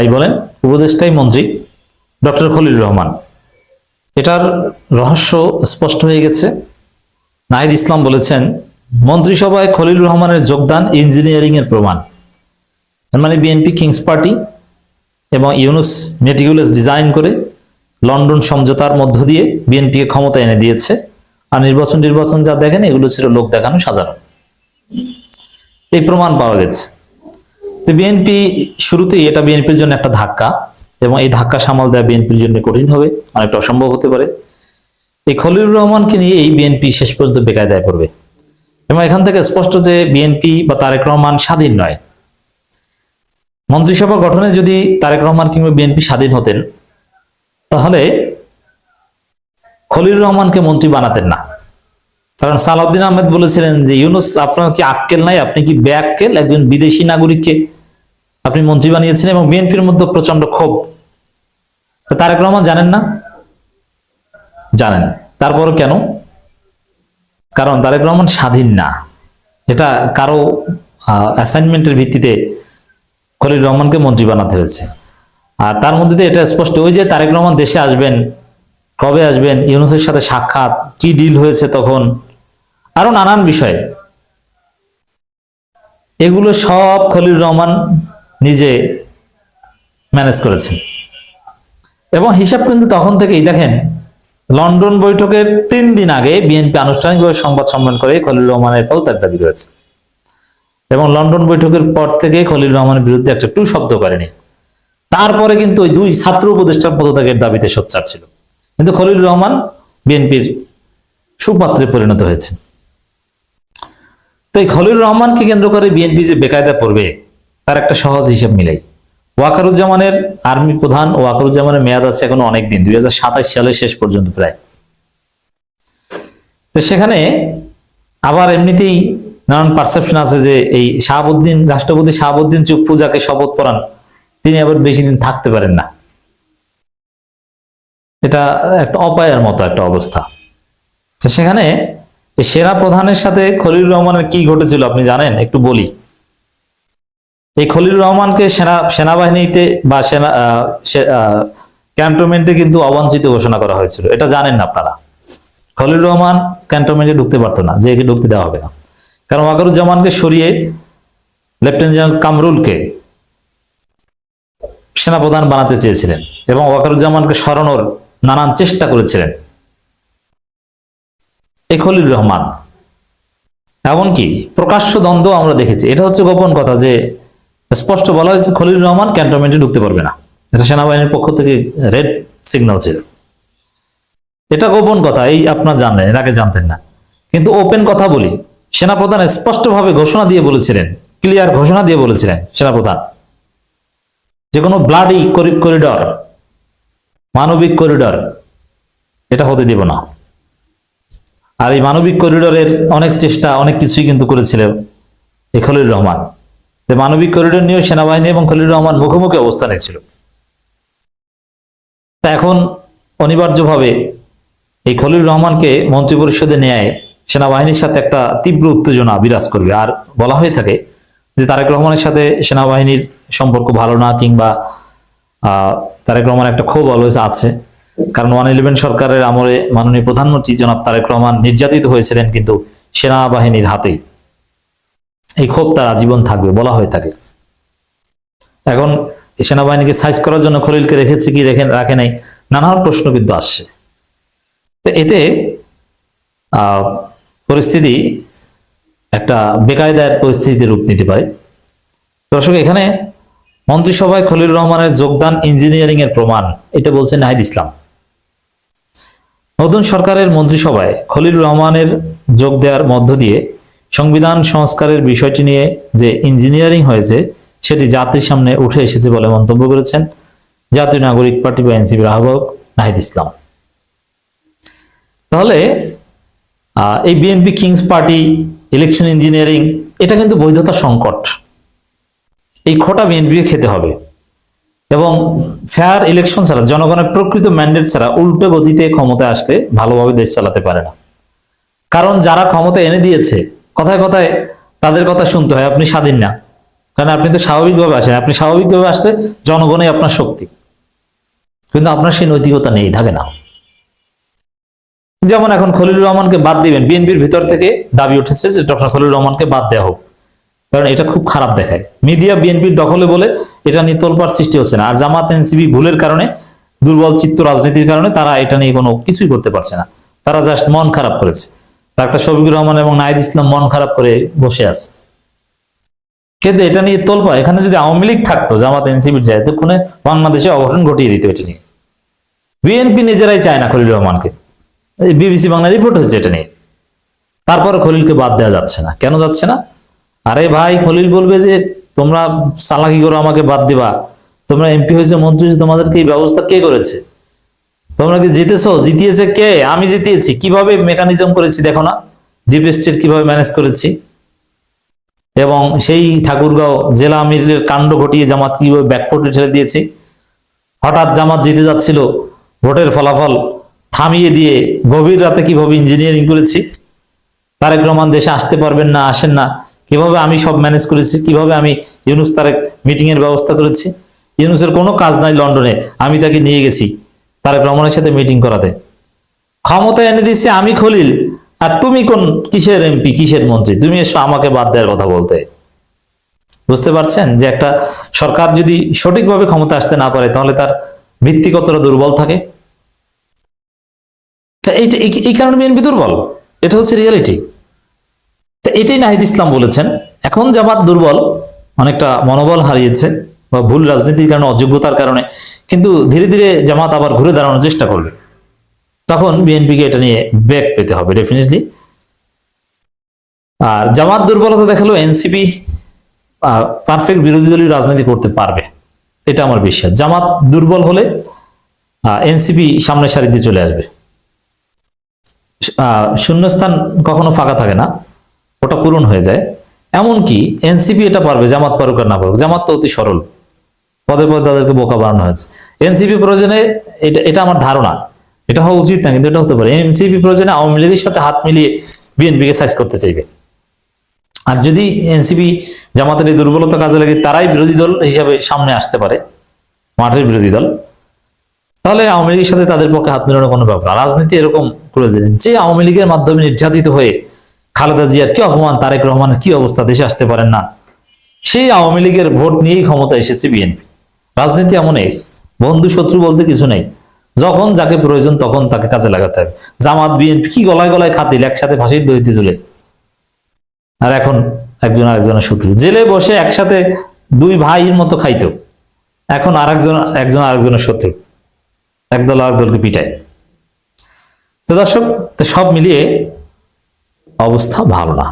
তাই বলেন উপদেষ্টাই মন্ত্রী ডক্টর খলিলুর রহমান। এটার রহস্য স্পষ্ট হয়ে গেছে। নাহিদ ইসলাম বলেছেন, মন্ত্রিসভায় খলিলুর রহমানের যোগদান ইঞ্জিনিয়ারিং এর প্রমাণ। মানে বিএনপি কিংস পার্টি এবং ইউনুস মেটিকুলাস ডিজাইন করে লন্ডন সমঝোতার মধ্য দিয়ে বিএনপিকে ক্ষমতা এনে দিয়েছে। আর নির্বাচন যা দেখেন এগুলো ছিল লোক দেখানো, সাজানো। এই প্রমাণ পাওয়া গেছে। তো বিএনপি শুরুতেই এটা বিএনপির জন্য একটা ধাক্কা, এবং এই ধাক্কা সামাল দেওয়া বিএনপির জন্য কঠিন হবে, অনেকটা অসম্ভব হতে পারে। এই খলিলুর রহমানকে নিয়ে এই বিএনপি শেষ পর্যন্ত বেকায়দায় পড়বে। এবং এখান থেকে স্পষ্ট যে বিএনপি বা তারেক রহমান স্বাধীন নয়। মন্ত্রিসভা গঠনে যদি তারেক রহমান কিংবা বিএনপি স্বাধীন হতেন, তাহলে খলিলুর রহমানকে মন্ত্রী বানাতেন না। কারণ সালাউদ্দিন আহমেদ বলেছিলেন যে, ইউনুস আপনার কি আক্কেল নাই, আপনি কি বেআক্কেল, একজন বিদেশি নাগরিককে আপনি মন্ত্রী বানিয়েছেন। এবং বিএনপির মধ্যে প্রচন্ড ক্ষোভ। তারেক রহমান জানেন না? জানেন। তারপরও কেন? কারণ তারেক রহমান স্বাধীন না। এটা কারো অ্যাসাইনমেন্টের ভিত্তিতে খলিলুর রহমানকে মন্ত্রী বানাতে হয়েছে। আর তার মধ্যে দিয়ে এটা স্পষ্ট, ওই যে তারেক রহমান দেশে আসবেন, কবে আসবেন, ইউনুসের সাথে সাক্ষাৎ, কি ডিল হয়েছে তখন, আরো নানান বিষয়, এগুলো সব খলিলুর রহমান নিজে ম্যানেজ করেছেন। এবং হিসাব কিন্তু তখন থেকেই দেখেন, লন্ডন বৈঠকের 3 দিন আগে বিএনপি আনুষ্ঠানিকভাবে সংবাদ সম্মেলন করে খলিলুর রহমানের পদত্যাগ দাবি করেছে। এবং লন্ডন বৈঠকের পর থেকে খলিলুর রহমানের বিরুদ্ধে একটা টু শব্দ করেনি। তারপরে কিন্তু ওই 2 ছাত্র উপদেষ্টার পদত্যাগের দাবিতে সোচ্চার ছিল। কিন্তু খলিলুর রহমান বিএনপির সুপাত্রে পরিণত হয়েছে। তো এই খলিলুর রহমানকে কেন্দ্র করে বিএনপি যে বেকায়দা পড়বে, তার একটা সহজ হিসাব মিলাই। ওয়াকারুজ্জামানের আর্মি প্রধান, ওয়াকারুজ্জামানের মেয়াদ আছে এখনো অনেক দিন, 2027 সালের শেষ পর্যন্ত প্রায়। তো সেখানে আবার এমনিতেই নানান পারসেপশন আছে যে এই শাহাবুদ্দিন, রাষ্ট্রপতি শাহাবুদ্দিন চুপ্পু যাকে শপথ পড়ান, তিনি আবার বেশি দিন থাকতে পারেন না। এটা একটা অপায়ের মতো একটা অবস্থা। তো সেখানে সেনা প্রধানের সাথে খলিলুর রহমানের কি ঘটেছিল আপনি জানেন? একটু বলি। এই খলিলুর রহমানকে সেনাবাহিনীতে বা ক্যান্টনমেন্টে কিন্তু অবাঞ্ছিত ঘোষণা করা হয়েছিল। এটা জানেন না আপনারা? খলিলুর রহমান ক্যান্টনমেন্টে ঢুকতে পারতো না, যে একে ঢুকতে দেওয়া হবে না। কারণ ওয়াকারুজ্জামানকে সরিয়ে লেফটেন্যান্ট জেনারেল কামরুলকে সেনাপ্রধান বানাতে চেয়েছিলেন, এবং ওয়াকারুজ্জামানকে সরানোর নানান চেষ্টা করেছিলেন এই খলিলুর রহমান। এমনকি প্রকাশ্য দ্বন্দ্ব আমরা দেখেছি। এটা হচ্ছে গোপন কথা যে স্পষ্ট বলা হয়েছে খলিলুর রহমান ক্যান্টনমেন্টে ঢুকতে পারবে না। এটা সেনাবাহিনীর পক্ষ থেকে রেড সিগন্যাল ছিল। এটা গোপন কথা, এই আপনারা জানলেন, এর আগে জানতেন না। কিন্তু ওপেন কথা বলি, সেনাপ্রধান স্পষ্টভাবে ঘোষণা দিয়ে বলেছিলেন, ক্লিয়ার ঘোষণা দিয়ে বলেছিলেন সেনাপ্রধান, যে কোনো ব্লাডি করিডর, মানবিক করিডর, এটা হতে দেব না। আর এই মানবিক করিডরের অনেক চেষ্টা, অনেক কিছুই কিন্তু করেছিল এই খলিলুর রহমান। মানবিক করিডোর নিয়ে সেনাবাহিনী এবং খলিলুর রহমান মুখোমুখি অবস্থানে ছিল। তা এখন অনিবার্যভাবে এই খলিলুর রহমানকে মন্ত্রিপরিষদে নেয় সেনাবাহিনীর সাথে একটা তীব্র উত্তেজনা বিরাজ করবে। আর বলা হয়ে থাকে যে তারেক রহমানের সাথে সেনাবাহিনীর সম্পর্ক ভালো না, কিংবা তারেক রহমান একটা ক্ষোভ অলওয়েজ আছে। কারণ 111 সরকারের আমলে মাননীয় প্রধানমন্ত্রী জনাব তারেক রহমান নির্যাতিত হয়েছিলেন কিন্তু সেনাবাহিনীর হাতেই। এই ক্ষোভ তার আজীবন থাকবে বলা হয়ে থাকে। এখন সেনাবাহিনীকে সাইজ করার জন্য খলিলকে রেখেছে কি রাখে নাই, নানান প্রশ্ন কিন্তু আসছে। এতে পরিস্থিতি একটা বেকায়দার পরিস্থিতিতে রূপ নিতে পারে। দর্শক, এখানে মন্ত্রিসভায় খলিলুর রহমানের যোগদান ইঞ্জিনিয়ারিং এর প্রমাণ, এটা বলছেন নাহিদ ইসলাম। নতুন সরকারের মন্ত্রিসভায় খলিলুর রহমানের যোগ দেওয়ার মধ্য দিয়ে সংবিধান সংস্কারের বিষয়টি নিয়ে যে ইঞ্জিনিয়ারিং হয়েছে সেটি জাতির সামনে উঠে এসেছে বলে মন্তব্য করেছেন জাতীয় নাগরিক পার্টি বা এনসিপির আহ্বায়ক নাহিদ ইসলাম। তাহলে এই BNP kings party election engineering, এটা কিন্তু বৈধতা সংকট। এই খোটা বিএনপিকে খেতে হবে। এবং ফেয়ার ইলেকশন ছাড়া, জনগণের প্রকৃত ম্যান্ডেট ছাড়া উল্টো গতিতে ক্ষমতায় আসলে ভালোভাবে দেশ চালাতে পারে না। কারণ যারা ক্ষমতা এনে দিয়েছে, কথায় কথায় তাদের কথা শুনতে হয়, আপনি স্বাধীন না, কারণ আপনি তো স্বাভাবিকভাবে আসেন, আপনি স্বাভাবিকভাবে আসলে জনগণই আপনার শক্তি, কিন্তু আপনার সেই নৈতিকতা নেই, থাকে না। যেমন এখন খলিলুর রহমানকে বাদ দিবেন, বিএনপির ভিতর থেকে দাবি উঠেছে যে ডক্টর খলিলুর রহমানকে বাদ দেওয়া হোক, কারণ এটা খুব খারাপ দেখায়। মিডিয়া বিএনপির দখলে বলে এটা নিয়ে তোলপাড় সৃষ্টি হচ্ছে না। আর জামাত এনসিপি ভুলের কারণে, দুর্বল চিত্ত রাজনীতির কারণে তারা এটা নিয়ে কোনো কিছুই করতে পারছে না। তারা জাস্ট মন খারাপ করেছে। ডাক্তার শফিকুর রহমান এবং নাহিদ ইসলাম মন খারাপ করে বসে আছে। কিন্তু এটা নিয়ে তোলপাড়, এখানে যদি আওয়ামী লীগ থাকতো, জামাত এনসিপির যায়, তো কোনো বাংলাদেশে অঘটন ঘটিয়ে দিত এটা নিয়ে। বিএনপি নিজেরাই চায় না খলিলুর রহমানকে, বিবিসি বাংলা রিপোর্ট হয়েছে এটা নিয়ে। তারপরে খলিলকে বাদ দেওয়া যাচ্ছে না। কেন যাচ্ছে না? আরে ভাই, খলিল বলবে যে তোমরা চালাকি করে আমাকে বাদ দিবা, তোমরা এমপি হয়েছে, মন্ত্রী হয়েছে, তোমাদেরকে এই ব্যবস্থা কে করেছে? তোমরা কি জিতেছো? জিতিয়েছে কে? আমি জিতিয়েছি। কিভাবে মেকানিজম করেছি দেখো না, ডিপ স্টেট কিভাবে ম্যানেজ করেছি। এবং সেই ঠাকুরগাঁও জেলা আমিরের কাণ্ড ঘটিয়ে জামাত কিভাবে ব্যাকফুটে ঠেলে দিয়েছি। হঠাৎ জামাত জিতে যাচ্ছিল, ভোটের ফলাফল থামিয়ে দিয়ে গভীর রাতে কিভাবে ইঞ্জিনিয়ারিং করেছি। তারেক রহমান দেশে আসতে পারবেন না, আসেন না, কিভাবে আমি সব ম্যানেজ করেছি। কিভাবে আমি ইউনুস তারেক মিটিং এর ব্যবস্থা করেছি। ইউনুসের কোনো কাজ নাই লন্ডনে, আমি তাকে নিয়ে গেছি তারেক রহমানের সাথে মিটিং করাতে। ক্ষমতা এনে দিচ্ছি আমি খলিল, আর তুমি কোন কিসের এমপি, কিসের মন্ত্রী? তুমি এসো আমাকে বাদ দেওয়ার কথা বলতে। বুঝতে পারছেন যে একটা সরকার যদি সঠিকভাবে ক্ষমতা আসতে না পারে, তাহলে তার ভিত্তি কতটা দুর্বল থাকে। এই কারণে বিএনপি দুর্বল, এটা হচ্ছে রিয়েলিটি। এটাই নাহিদ ইসলাম বলেছেন। এখন জামাত দুর্বল, অনেকটা মনোবল হারিয়েছে, বা ভুল রাজনীতির কারণে, অযোগ্যতার কারণে, কিন্তু ধীরে ধীরে জামাত আবার ঘুরে দাঁড়ানোর চেষ্টা করবে। তখন বিএনপিকে এটা নিয়ে ব্যাক পেতে হবে ডেফিনেটলি। আর জামাত দুর্বলতা দেখালো, এনসিপি পারফেক্ট বিরোধী দলীয় রাজনীতি করতে পারবে, এটা আমার বিশ্বাস। জামাত দুর্বল হলে এনসিপি সামনের সারিতে চলে আসবে। শূন্যস্থান কখনো ফাঁকা থাকে না, ওটা পূরণ হয়ে যায়। এমনকি এনসিপি এটা পারবে, জামাত পারুক আর না পারুক। জামাত তো অতি সরল, পদে পদে তাদেরকে বোকা বানানো হয়েছে। এনসিপি প্রয়োজনে, এটা আমার ধারণা, এটা হওয়া উচিত না, কিন্তু এটা হতে পারে, এনসিপি প্রয়োজনে আওয়ামী লীগের সাথে হাত মিলিয়ে বিএনপিকে সাইজ করতে চাইবে। আর যদি এনসিপি জামাতের এই দুর্বলতা কাজে লাগে, তারাই বিরোধী দল হিসাবে সামনে আসতে পারে, মাঠের বিরোধী দল, তাহলে আওয়ামী লীগের সাথে তাদের পক্ষে হাত মিলানোর কোনো ব্যাপার। রাজনীতি এরকম করে দিলেন যে আওয়ামী লীগের মাধ্যমে নির্যাতিত হয়ে খালেদা জিয়ার কি অপমান, তারেক রহমানের কি অবস্থা, দেশে আসতে পারেন না, সেই আওয়ামী লীগের ভোট নিয়েই ক্ষমতা এসেছে বিএনপি। রাজনীতি এমনই, বন্ধু শত্রু বলতে কিছু নেই, যখন যাকে প্রয়োজন তখন তাকে কাজে লাগাতে হবে। জামাত বিএনপি কি গলায় গলায় খাতিল, একসাথে ফাঁসির দড়িতে ঝুলে, আর এখন একজন আরেকজনের শত্রু। জেলে বসে একসাথে দুই ভাইয়ের মতো খাইতো, এখন একজন আরেকজনের শত্রু, একদল আরেক দলকে পিটায়। তো দর্শক, তো সব মিলিয়ে অবস্থা ভালো না।